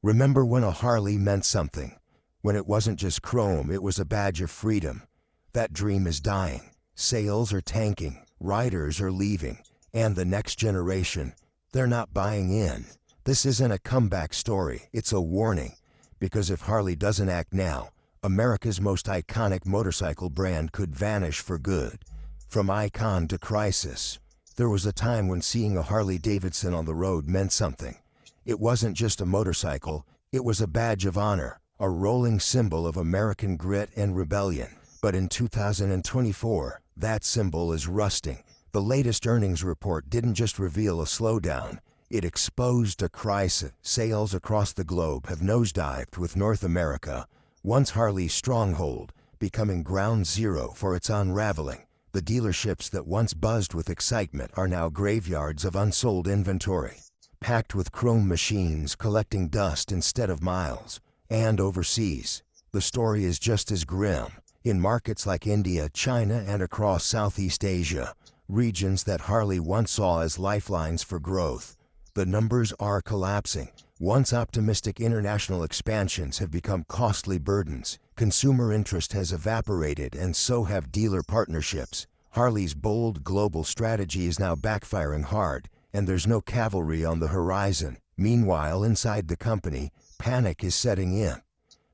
Remember when a Harley meant something? When it wasn't just chrome, it was a badge of freedom. That dream is dying. Sales are tanking, riders are leaving, and the next generation, they're not buying in. This isn't a comeback story, it's a warning. Because if Harley doesn't act now, America's most iconic motorcycle brand could vanish for good. From icon to crisis. There was a time when seeing a Harley Davidson on the road meant something. It wasn't just a motorcycle, it was a badge of honor, a rolling symbol of American grit and rebellion. But in 2024, that symbol is rusting. The latest earnings report didn't just reveal a slowdown, it exposed a crisis. Sales across the globe have nosedived, with North America, once Harley's stronghold, becoming ground zero for its unraveling. The dealerships that once buzzed with excitement are now graveyards of unsold inventory, packed with chrome machines collecting dust instead of miles. And overseas, the story is just as grim. In markets like India, China, and across Southeast Asia, regions that Harley once saw as lifelines for growth, the numbers are collapsing. Once optimistic international expansions have become costly burdens. Consumer interest has evaporated, and so have dealer partnerships. Harley's bold global strategy is now backfiring hard, and there's no cavalry on the horizon. Meanwhile, inside the company, panic is setting in.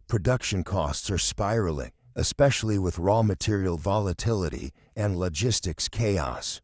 Production costs are spiraling, especially with raw material volatility and logistics chaos.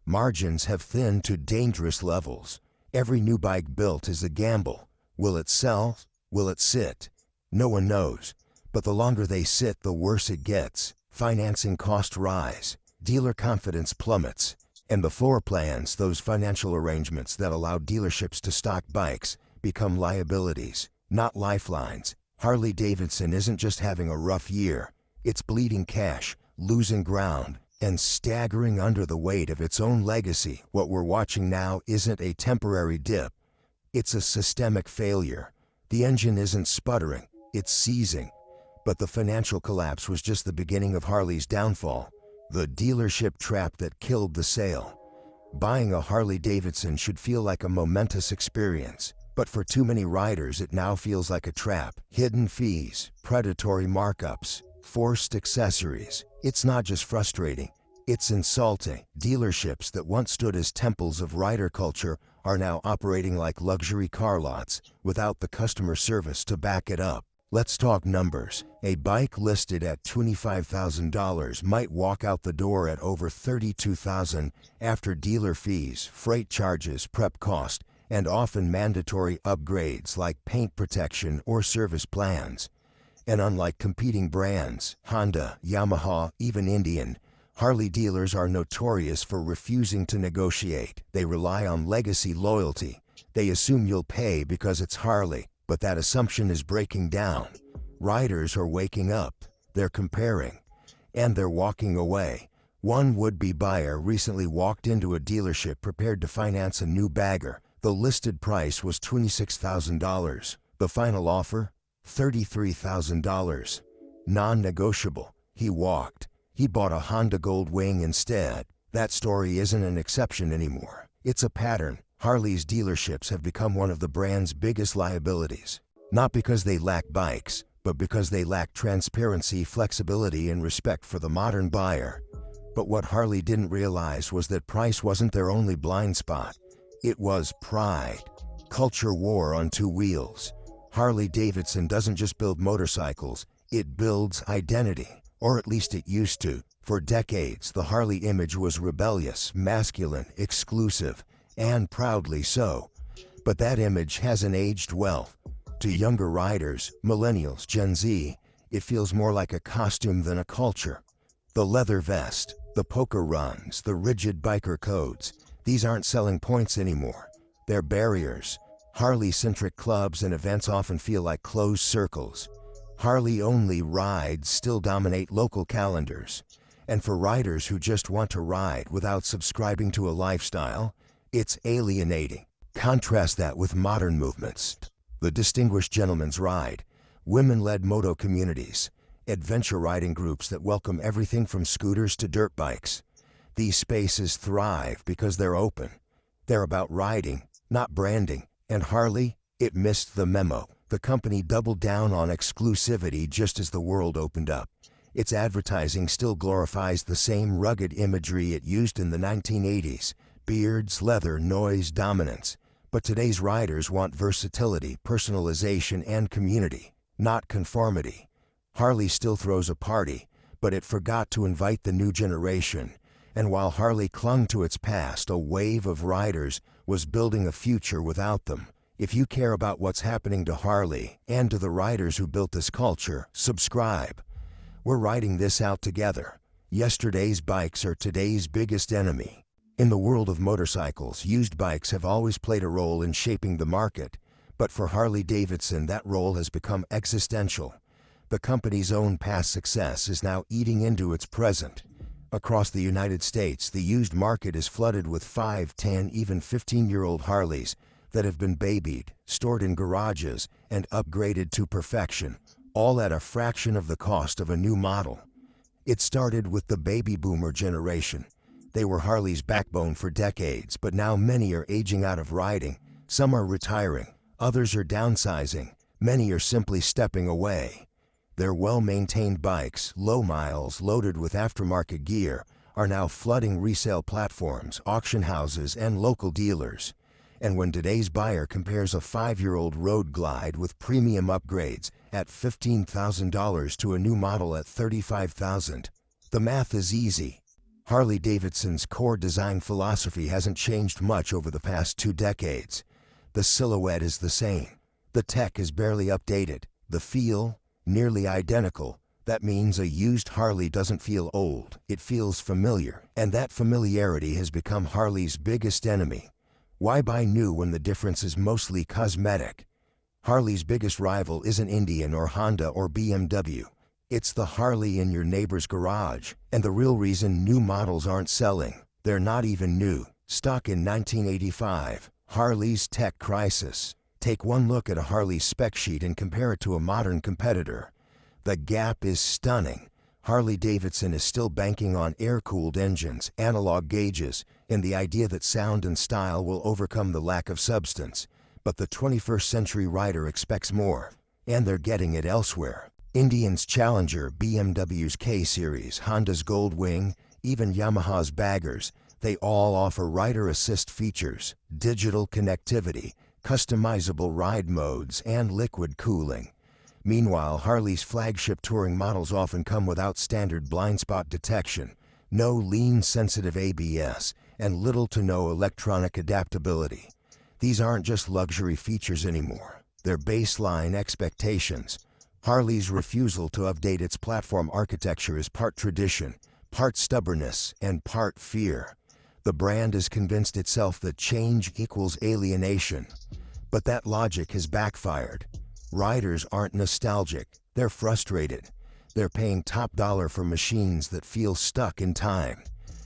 Margins have thinned to dangerous levels. Every new bike built is a gamble. Will it sell? Will it sit? No one knows. But the longer they sit, the worse it gets. Financing costs rise, dealer confidence plummets, and the floor plans, those financial arrangements that allow dealerships to stock bikes, become liabilities, not lifelines. Harley Davidson isn't just having a rough year, it's bleeding cash, losing ground, and staggering under the weight of its own legacy. What we're watching now isn't a temporary dip, it's a systemic failure. The engine isn't sputtering, it's seizing. But the financial collapse was just the beginning of Harley's downfall, the dealership trap that killed the sale. Buying a Harley Davidson should feel like a momentous experience, but for too many riders it now feels like a trap. Hidden fees, predatory markups, forced accessories. It's not just frustrating, it's insulting. Dealerships that once stood as temples of rider culture are now operating like luxury car lots, without the customer service to back it up. Let's talk numbers. A bike listed at $25,000 might walk out the door at over $32,000 after dealer fees, freight charges, prep cost, and often mandatory upgrades like paint protection or service plans. And unlike competing brands, Honda, Yamaha, even Indian, Harley dealers are notorious for refusing to negotiate. They rely on legacy loyalty. They assume you'll pay because it's Harley. But that assumption is breaking down. Riders are waking up, they're comparing, and they're walking away. One would-be buyer recently walked into a dealership prepared to finance a new bagger. The listed price was $26,000. The final offer? $33,000. Non-negotiable. He walked. He bought a Honda Gold Wing instead. That story isn't an exception anymore. It's a pattern. Harley's dealerships have become one of the brand's biggest liabilities. Not because they lack bikes, but because they lack transparency, flexibility, and respect for the modern buyer. But what Harley didn't realize was that price wasn't their only blind spot. It was pride. Culture war on two wheels. Harley Davidson doesn't just build motorcycles, it builds identity. Or at least it used to. For decades, the Harley image was rebellious, masculine, exclusive, and proudly so. But that image hasn't aged well. To younger riders, millennials, Gen Z, it feels more like a costume than a culture. The leather vest, the poker runs, the rigid biker codes, these aren't selling points anymore. They're barriers. Harley-centric clubs and events often feel like closed circles. Harley-only rides still dominate local calendars. And for riders who just want to ride without subscribing to a lifestyle, it's alienating. Contrast that with modern movements. The Distinguished Gentleman's Ride, women-led moto communities, adventure riding groups that welcome everything from scooters to dirt bikes. These spaces thrive because they're open. They're about riding, not branding. And Harley, it missed the memo. The company doubled down on exclusivity just as the world opened up. Its advertising still glorifies the same rugged imagery it used in the 1980s: beards, leather, noise, dominance. But today's riders want versatility, personalization, and community, not conformity. Harley still throws a party, but it forgot to invite the new generation. And while Harley clung to its past, a wave of riders was building a future without them. If you care about what's happening to Harley and to the riders who built this culture, subscribe. We're riding this out together. Yesterday's bikes are today's biggest enemy. In the world of motorcycles, used bikes have always played a role in shaping the market, but for Harley Davidson, that role has become existential. The company's own past success is now eating into its present. Across the United States, the used market is flooded with 5, 10, even 15-year-old Harleys that have been babied, stored in garages, and upgraded to perfection, all at a fraction of the cost of a new model. It started with the baby boomer generation. They were Harley's backbone for decades, but now many are aging out of riding. Some are retiring, others are downsizing, many are simply stepping away. Their well-maintained bikes, low miles, loaded with aftermarket gear, are now flooding resale platforms, auction houses, and local dealers. And when today's buyer compares a 5-year-old Road Glide with premium upgrades at $15,000 to a new model at $35,000, the math is easy. Harley Davidson's core design philosophy hasn't changed much over the past 2 decades. The silhouette is the same. The tech is barely updated. The feel, nearly identical. That means a used Harley doesn't feel old, it feels familiar, and that familiarity has become Harley's biggest enemy. Why buy new when the difference is mostly cosmetic? Harley's biggest rival isn't Indian or Honda or BMW. It's the Harley in your neighbor's garage, and the real reason new models aren't selling. They're not even new. Stock in 1985, Harley's tech crisis. Take one look at a Harley spec sheet and compare it to a modern competitor. The gap is stunning. Harley Davidson is still banking on air-cooled engines, analog gauges, and the idea that sound and style will overcome the lack of substance. But the 21st century rider expects more, and they're getting it elsewhere. Indian's Challenger, BMW's K-Series, Honda's Goldwing, even Yamaha's Baggers, they all offer rider assist features, digital connectivity, customizable ride modes, and liquid cooling. Meanwhile, Harley's flagship touring models often come without standard blind spot detection, no lean-sensitive ABS, and little to no electronic adaptability. These aren't just luxury features anymore. They're baseline expectations. Harley's refusal to update its platform architecture is part tradition, part stubbornness, and part fear. The brand has convinced itself that change equals alienation. But that logic has backfired. Riders aren't nostalgic, they're frustrated. They're paying top dollar for machines that feel stuck in time.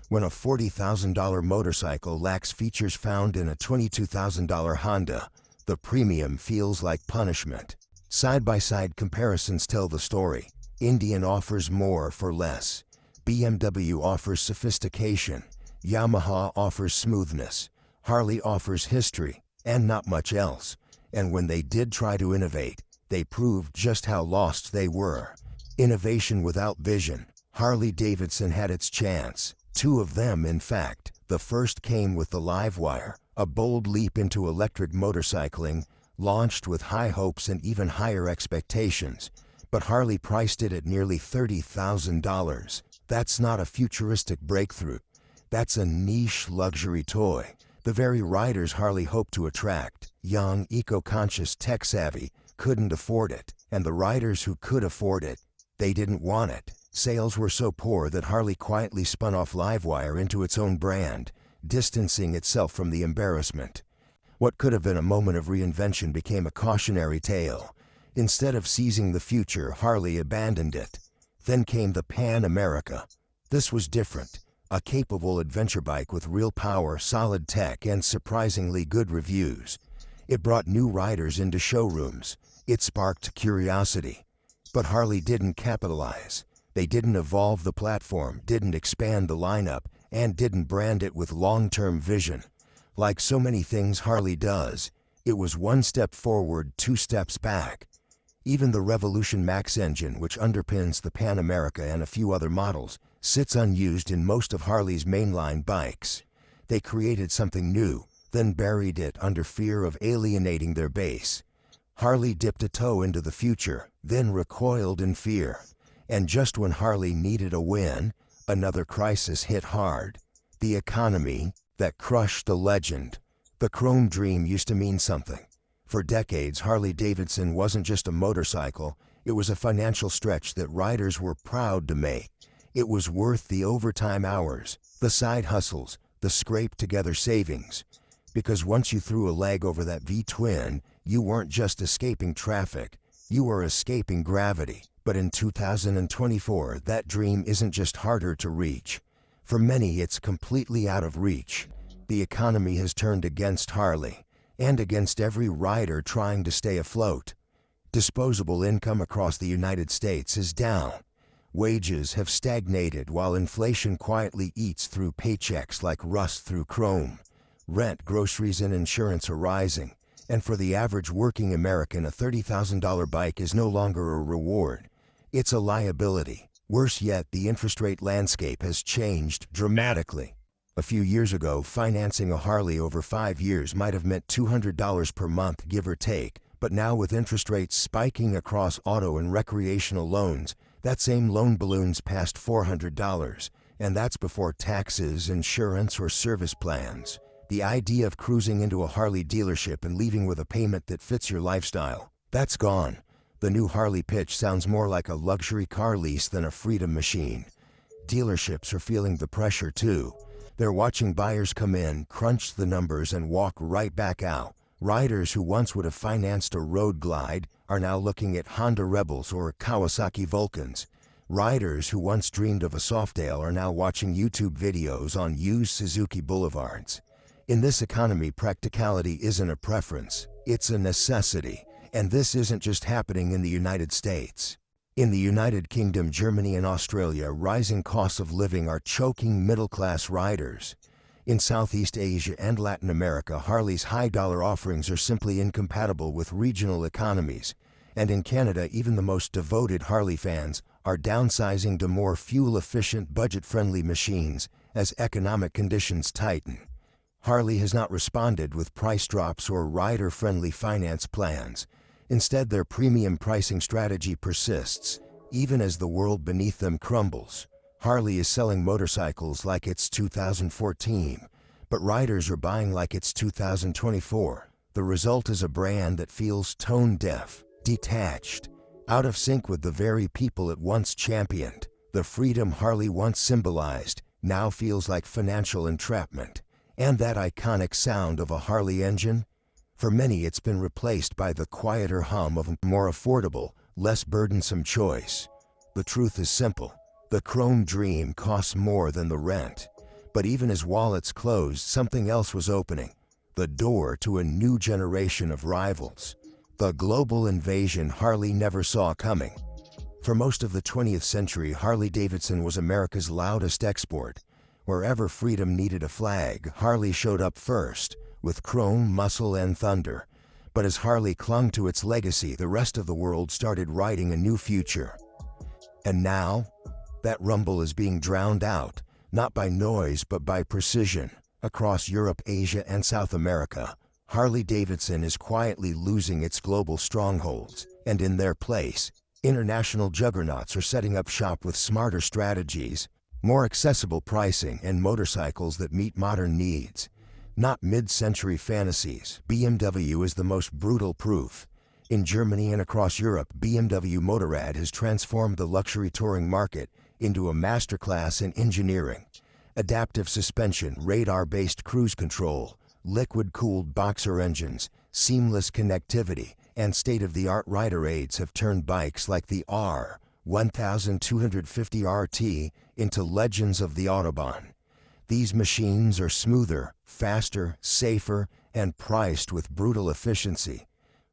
When a $40,000 motorcycle lacks features found in a $22,000 Honda, the premium feels like punishment. Side-by-side comparisons tell the story. Indian offers more for less. BMW offers sophistication. Yamaha offers smoothness. Harley offers history, and not much else. And when they did try to innovate, they proved just how lost they were. Innovation without vision. Harley Davidson had its chance. 2 of them, in fact. The first came with the Livewire, a bold leap into electric motorcycling, launched with high hopes and even higher expectations. But Harley priced it at nearly $30,000. That's not a futuristic breakthrough. That's a niche luxury toy. The very riders Harley hoped to attract, young, eco-conscious, tech-savvy, couldn't afford it. And the riders who could afford it, they didn't want it. Sales were so poor that Harley quietly spun off Livewire into its own brand, distancing itself from the embarrassment. What could have been a moment of reinvention became a cautionary tale. Instead of seizing the future, Harley abandoned it. Then came the Pan America. This was different. A capable adventure bike with real power, solid tech, and surprisingly good reviews. It brought new riders into showrooms. It sparked curiosity. But Harley didn't capitalize. They didn't evolve the platform, didn't expand the lineup, and didn't brand it with long-term vision. Like so many things Harley does, It was one step forward, two steps back. Even the Revolution Max engine, which underpins the Pan America and a few other models, sits unused in most of Harley's mainline bikes. They created something new, then buried it under fear of alienating their base. Harley dipped a toe into the future, then recoiled in fear. And just when Harley needed a win, another crisis hit hard. The economy that crushed the legend. The chrome dream used to mean something. For decades, Harley Davidson wasn't just a motorcycle, it was a financial stretch that riders were proud to make. It was worth the overtime hours, the side hustles, the scraped-together savings. Because once you threw a leg over that V-twin, you weren't just escaping traffic, you were escaping gravity. But in 2024, that dream isn't just harder to reach. For many, it's completely out of reach. The economy has turned against Harley, and against every rider trying to stay afloat. Disposable income across the United States is down. Wages have stagnated while inflation quietly eats through paychecks like rust through chrome. Rent, groceries, and insurance are rising. And for the average working American, a $30,000 bike is no longer a reward. It's a liability. Worse yet, the interest rate landscape has changed dramatically. A few years ago, financing a Harley over 5 years might have meant $200 per month, give or take. But now, with interest rates spiking across auto and recreational loans, that same loan balloons past $400. And that's before taxes, insurance, or service plans. The idea of cruising into a Harley dealership and leaving with a payment that fits your lifestyle, that's gone. The new Harley pitch sounds more like a luxury car lease than a freedom machine. Dealerships are feeling the pressure too. They're watching buyers come in, crunch the numbers, and walk right back out. Riders who once would have financed a Road Glide are now looking at Honda Rebels or Kawasaki Vulcans. Riders who once dreamed of a Softail are now watching YouTube videos on used Suzuki boulevards. In this economy, practicality isn't a preference, it's a necessity. And this isn't just happening in the United States. In the United Kingdom, Germany, and Australia, rising costs of living are choking middle-class riders. In Southeast Asia and Latin America, Harley's high-dollar offerings are simply incompatible with regional economies. And in Canada, even the most devoted Harley fans are downsizing to more fuel-efficient, budget-friendly machines as economic conditions tighten. Harley has not responded with price drops or rider-friendly finance plans. Instead, their premium pricing strategy persists, even as the world beneath them crumbles. Harley is selling motorcycles like it's 2014, but riders are buying like it's 2024. The result is a brand that feels tone-deaf, detached, out of sync with the very people it once championed. The freedom Harley once symbolized now feels like financial entrapment. And that iconic sound of a Harley engine? For many, it's been replaced by the quieter hum of a more affordable, less burdensome choice. The truth is simple. The chrome dream costs more than the rent. But even as wallets closed, something else was opening. The door to a new generation of rivals. The global invasion Harley never saw coming. For most of the 20th century, Harley Davidson was America's loudest export. Wherever freedom needed a flag, Harley showed up first, with chrome, muscle, and thunder. But as Harley clung to its legacy, the rest of the world started writing a new future. And now, that rumble is being drowned out, not by noise but by precision. Across Europe, Asia, and South America, Harley Davidson is quietly losing its global strongholds. And in their place, international juggernauts are setting up shop with smarter strategies, more accessible pricing, and motorcycles that meet modern needs. Not mid-century fantasies. BMW is the most brutal proof. In Germany and across Europe, BMW Motorrad has transformed the luxury touring market into a masterclass in engineering. Adaptive suspension, radar-based cruise control, liquid-cooled boxer engines, seamless connectivity, and state-of-the-art rider aids have turned bikes like the R1250 RT into legends of the Autobahn. These machines are smoother, faster, safer, and priced with brutal efficiency.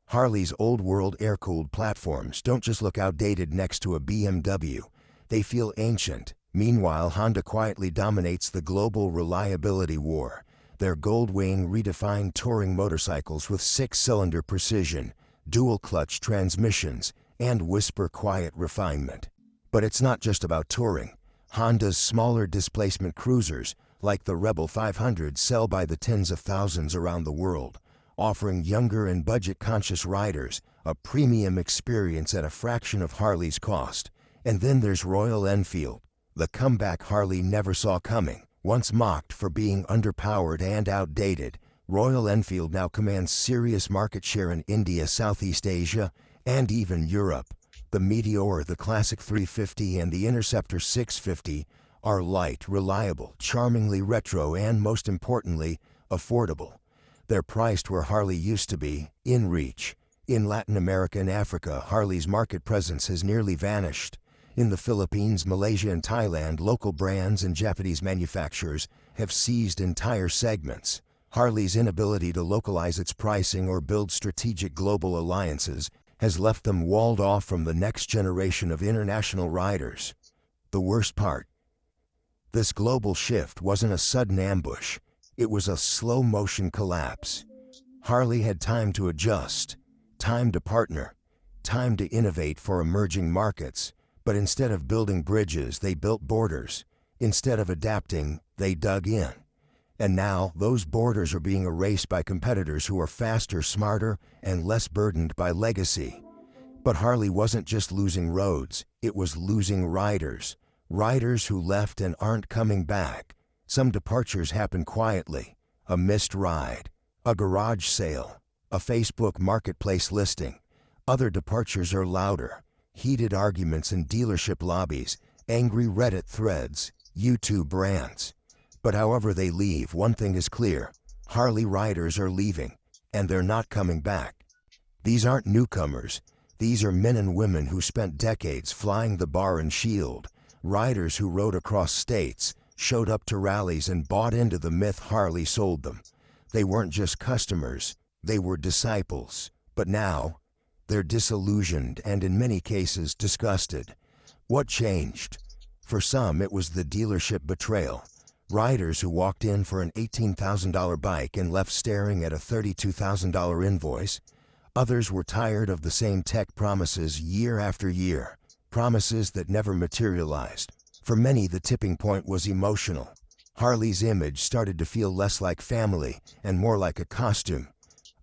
Harley's old-world air-cooled platforms don't just look outdated next to a BMW, they feel ancient. Meanwhile, Honda quietly dominates the global reliability war. Their Gold Wing redefined touring motorcycles with 6-cylinder precision, dual-clutch transmissions, and whisper-quiet refinement. But it's not just about touring. Honda's smaller displacement cruisers, like the Rebel 500, sell by the tens of thousands around the world, offering younger and budget-conscious riders a premium experience at a fraction of Harley's cost. And then there's Royal Enfield, the comeback Harley never saw coming. Once mocked for being underpowered and outdated, Royal Enfield now commands serious market share in India, Southeast Asia, and even Europe. The Meteor, the Classic 350, and the Interceptor 650 are light, reliable, charmingly retro, and most importantly, affordable. They're priced where Harley used to be, in reach. In Latin America and Africa, Harley's market presence has nearly vanished. In the Philippines, Malaysia, and Thailand, local brands and Japanese manufacturers have seized entire segments. Harley's inability to localize its pricing or build strategic global alliances has left them walled off from the next generation of international riders. The worst part: this global shift wasn't a sudden ambush. It was a slow-motion collapse. Harley had time to adjust, time to partner, time to innovate for emerging markets. But instead of building bridges, they built borders. Instead of adapting, they dug in. And now, those borders are being erased by competitors who are faster, smarter, and less burdened by legacy. But Harley wasn't just losing roads, it was losing riders. Riders who left and aren't coming back. Some departures happen quietly: a missed ride, a garage sale, a Facebook marketplace listing. Other departures are louder: heated arguments in dealership lobbies, angry Reddit threads, YouTube rants. But however they leave, one thing is clear: Harley riders are leaving, and they're not coming back. These aren't newcomers. These are men and women who spent decades flying the bar and shield. Riders who rode across states, showed up to rallies, and bought into the myth Harley sold them. They weren't just customers, they were disciples. But now, they're disillusioned and in many cases disgusted. What changed? For some, it was the dealership betrayal. Riders who walked in for an $18,000 bike and left staring at a $32,000 invoice. Others were tired of the same tech promises year after year, promises that never materialized. For many, the tipping point was emotional. Harley's image started to feel less like family and more like a costume.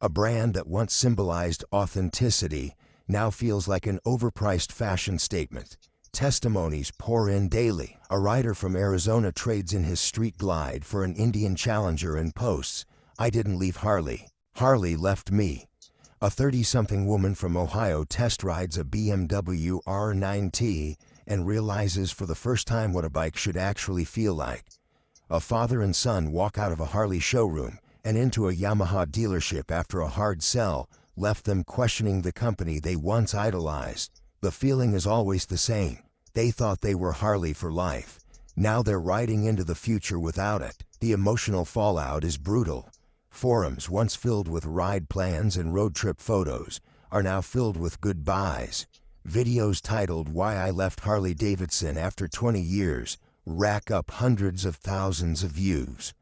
A brand that once symbolized authenticity now feels like an overpriced fashion statement. Testimonies pour in daily. A rider from Arizona trades in his Street Glide for an Indian Challenger and posts, "I didn't leave Harley. Harley left me." A 30-something woman from Ohio test rides a BMW R9T and realizes for the first time what a bike should actually feel like. A father and son walk out of a Harley showroom and into a Yamaha dealership after a hard sell left them questioning the company they once idolized. The feeling is always the same. They thought they were Harley for life. Now they're riding into the future without it. The emotional fallout is brutal. Forums once filled with ride plans and road trip photos are now filled with goodbyes. Videos titled "Why I Left Harley Davidson After 20 Years" rack up hundreds of thousands of views.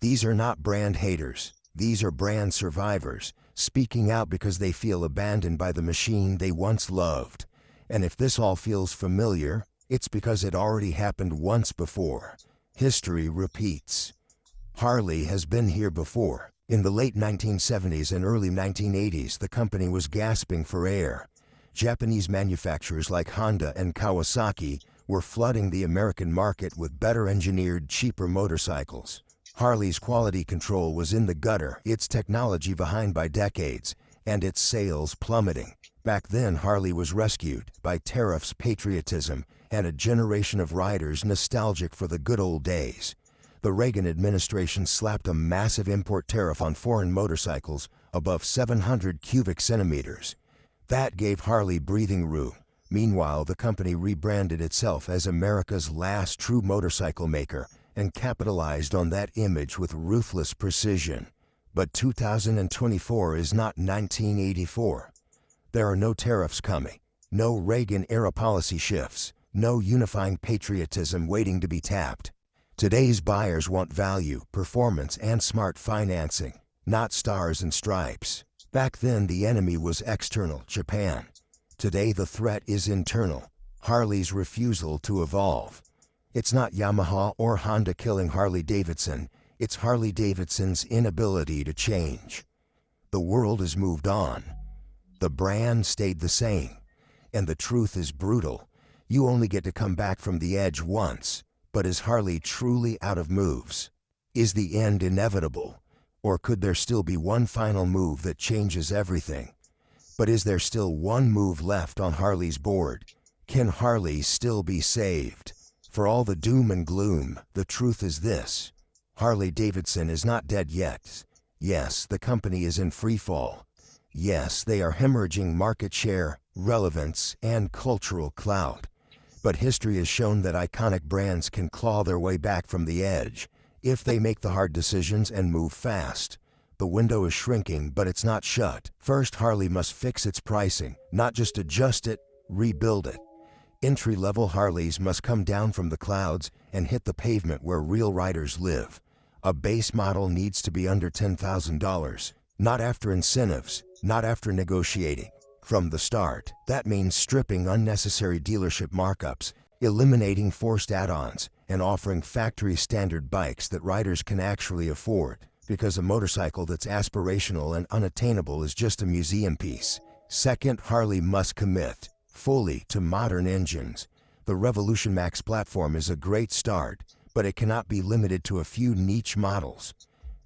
These are not brand haters. These are brand survivors, speaking out because they feel abandoned by the machine they once loved. And if this all feels familiar, it's because it already happened once before. History repeats. Harley has been here before. In the late 1970s and early 1980s, the company was gasping for air. Japanese manufacturers like Honda and Kawasaki were flooding the American market with better engineered, cheaper motorcycles. Harley's quality control was in the gutter, its technology behind by decades, and its sales plummeting. Back then, Harley was rescued by tariffs, patriotism, and a generation of riders nostalgic for the good old days. The Reagan administration slapped a massive import tariff on foreign motorcycles above 700 cubic centimeters. That gave Harley breathing room. Meanwhile, the company rebranded itself as America's last true motorcycle maker and capitalized on that image with ruthless precision. But 2024 is not 1984. There are no tariffs coming, no Reagan-era policy shifts, no unifying patriotism waiting to be tapped. Today's buyers want value, performance, and smart financing, not stars and stripes. Back then, the enemy was external, Japan. Today, the threat is internal, Harley's refusal to evolve. It's not Yamaha or Honda killing Harley Davidson, it's Harley Davidson's inability to change. The world has moved on. The brand stayed the same. And the truth is brutal. You only get to come back from the edge once. But is Harley truly out of moves? Is the end inevitable? Or could there still be one final move that changes everything? But is there still one move left on Harley's board? Can Harley still be saved? For all the doom and gloom, the truth is this. Harley Davidson is not dead yet. Yes, the company is in free fall. Yes, they are hemorrhaging market share, relevance, and cultural clout. But history has shown that iconic brands can claw their way back from the edge if they make the hard decisions and move fast. The window is shrinking, but it's not shut. First, Harley must fix its pricing, not just adjust it, rebuild it. Entry-level Harleys must come down from the clouds and hit the pavement where real riders live. A base model needs to be under $10,000, not after incentives, not after negotiating. From the start, that means stripping unnecessary dealership markups, eliminating forced add-ons, and offering factory-standard bikes that riders can actually afford, because a motorcycle that's aspirational and unattainable is just a museum piece. Second, Harley must commit fully to modern engines. The Revolution Max platform is a great start, but it cannot be limited to a few niche models.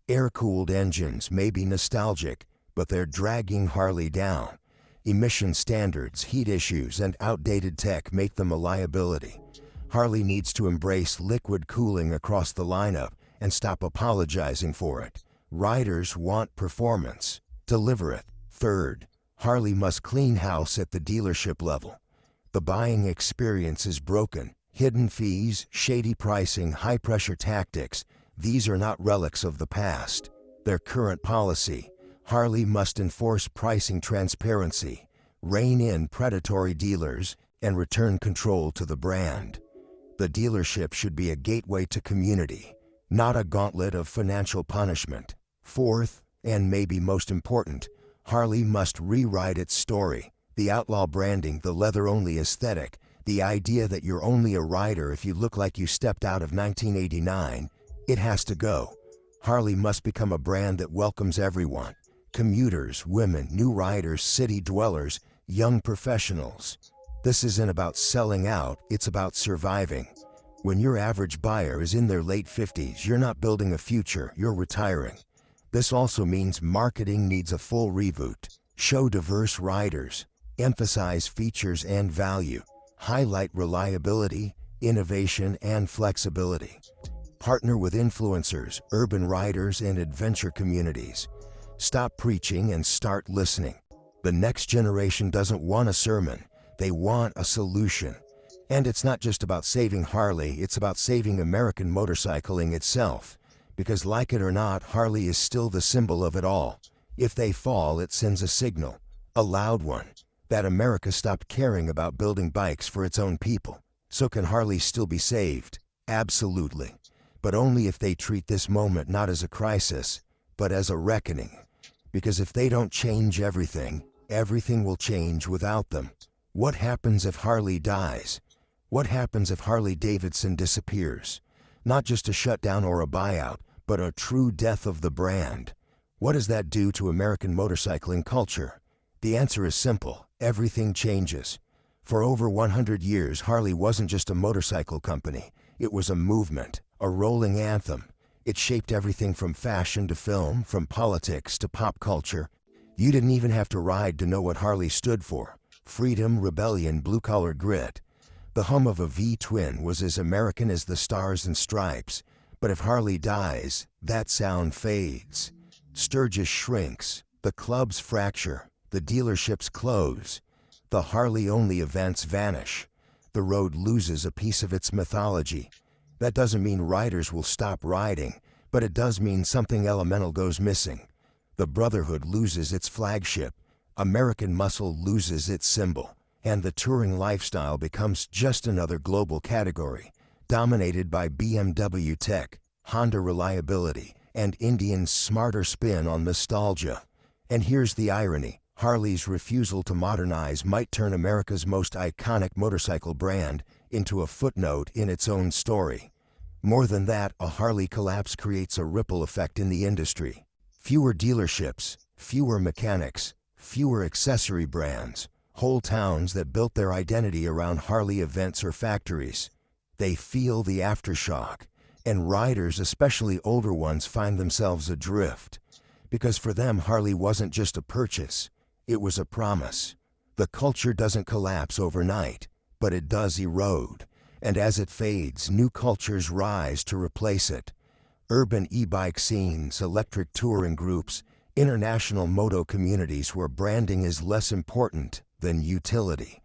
Air-cooled engines may be nostalgic, but they're dragging Harley down. Emission standards, heat issues, and outdated tech make them a liability. Harley needs to embrace liquid cooling across the lineup and stop apologizing for it. Riders want performance. Deliver it. Third, Harley must clean house at the dealership level. The buying experience is broken. Hidden fees, shady pricing, high-pressure tactics, these are not relics of the past. They're current policy. Harley must enforce pricing transparency, rein in predatory dealers, and return control to the brand. The dealership should be a gateway to community, not a gauntlet of financial punishment. Fourth, and maybe most important, Harley must rewrite its story. The outlaw branding, the leather-only aesthetic, the idea that you're only a rider if you look like you stepped out of 1989, it has to go. Harley must become a brand that welcomes everyone. Commuters, women, new riders, city dwellers, young professionals. This isn't about selling out, it's about surviving. When your average buyer is in their late 50s, you're not building a future, you're retiring. This also means marketing needs a full reboot. Show diverse riders, emphasize features and value, highlight reliability, innovation, and flexibility. Partner with influencers, urban riders, and adventure communities. Stop preaching and start listening. The next generation doesn't want a sermon, they want a solution. And it's not just about saving Harley, it's about saving American motorcycling itself. Because like it or not, Harley is still the symbol of it all. If they fall, it sends a signal, a loud one, that America stopped caring about building bikes for its own people. So can Harley still be saved? Absolutely. But only if they treat this moment not as a crisis, but as a reckoning. Because if they don't change everything, everything will change without them. What happens if Harley dies? What happens if Harley Davidson disappears? Not just a shutdown or a buyout, but a true death of the brand. What does that do to American motorcycling culture? The answer is simple. Everything changes. For over 100 years, Harley wasn't just a motorcycle company. It was a movement, a rolling anthem. It shaped everything from fashion to film, from politics to pop culture. You didn't even have to ride to know what Harley stood for. Freedom, rebellion, blue-collar grit. The hum of a V-twin was as American as the stars and stripes. But if Harley dies, that sound fades. Sturgis shrinks, the clubs fracture, the dealerships close. The Harley-only events vanish. The road loses a piece of its mythology. That doesn't mean riders will stop riding, but it does mean something elemental goes missing. The Brotherhood loses its flagship, American muscle loses its symbol, and the touring lifestyle becomes just another global category. dominated by BMW tech, Honda reliability, and Indian's smarter spin on nostalgia. And here's the irony. Harley's refusal to modernize might turn America's most iconic motorcycle brand into a footnote in its own story. More than that, a Harley collapse creates a ripple effect in the industry. Fewer dealerships, fewer mechanics, fewer accessory brands, whole towns that built their identity around Harley events or factories. They feel the aftershock, and riders, especially older ones, find themselves adrift. Because for them, Harley wasn't just a purchase, it was a promise. The culture doesn't collapse overnight, but it does erode. And as it fades, new cultures rise to replace it. Urban e-bike scenes, electric touring groups, international moto communities where branding is less important than utility.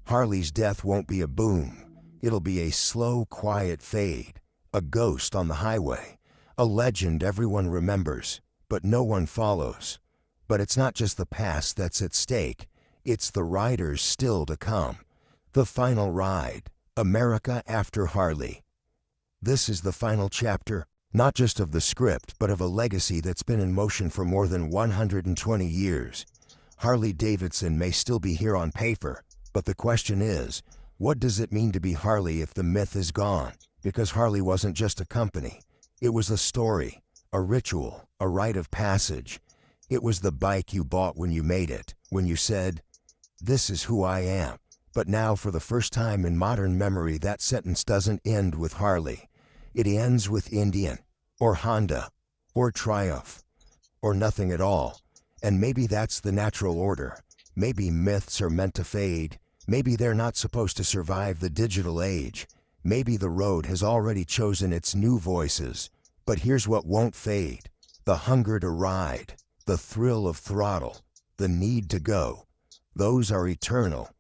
Harley's death won't be a boom. It'll be a slow, quiet fade, a ghost on the highway, a legend everyone remembers, but no one follows. But it's not just the past that's at stake, it's the riders still to come. The final ride, America after Harley. This is the final chapter, not just of the script, but of a legacy that's been in motion for more than 120 years. Harley Davidson may still be here on paper, but the question is, what does it mean to be Harley if the myth is gone? Because Harley wasn't just a company. It was a story, a ritual, a rite of passage. It was the bike you bought when you made it, when you said, "This is who I am." But now, for the first time in modern memory, that sentence doesn't end with Harley. It ends with Indian, or Honda, or Triumph, or nothing at all. And maybe that's the natural order. Maybe myths are meant to fade. Maybe they're not supposed to survive the digital age. Maybe the road has already chosen its new voices. But here's what won't fade: the hunger to ride, the thrill of throttle, the need to go. Those are eternal.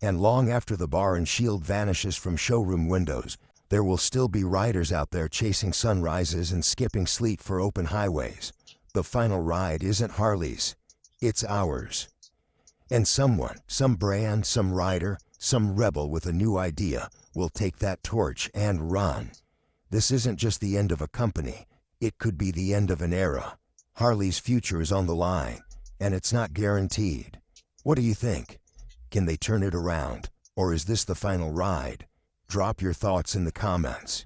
And long after the bar and shield vanishes from showroom windows, there will still be riders out there chasing sunrises and skipping sleet for open highways. The final ride isn't Harley's, it's ours. And someone, some brand, some rider, some rebel with a new idea will take that torch and run. This isn't just the end of a company, it could be the end of an era. Harley's future is on the line, and it's not guaranteed. What do you think? Can they turn it around, or is this the final ride? Drop your thoughts in the comments.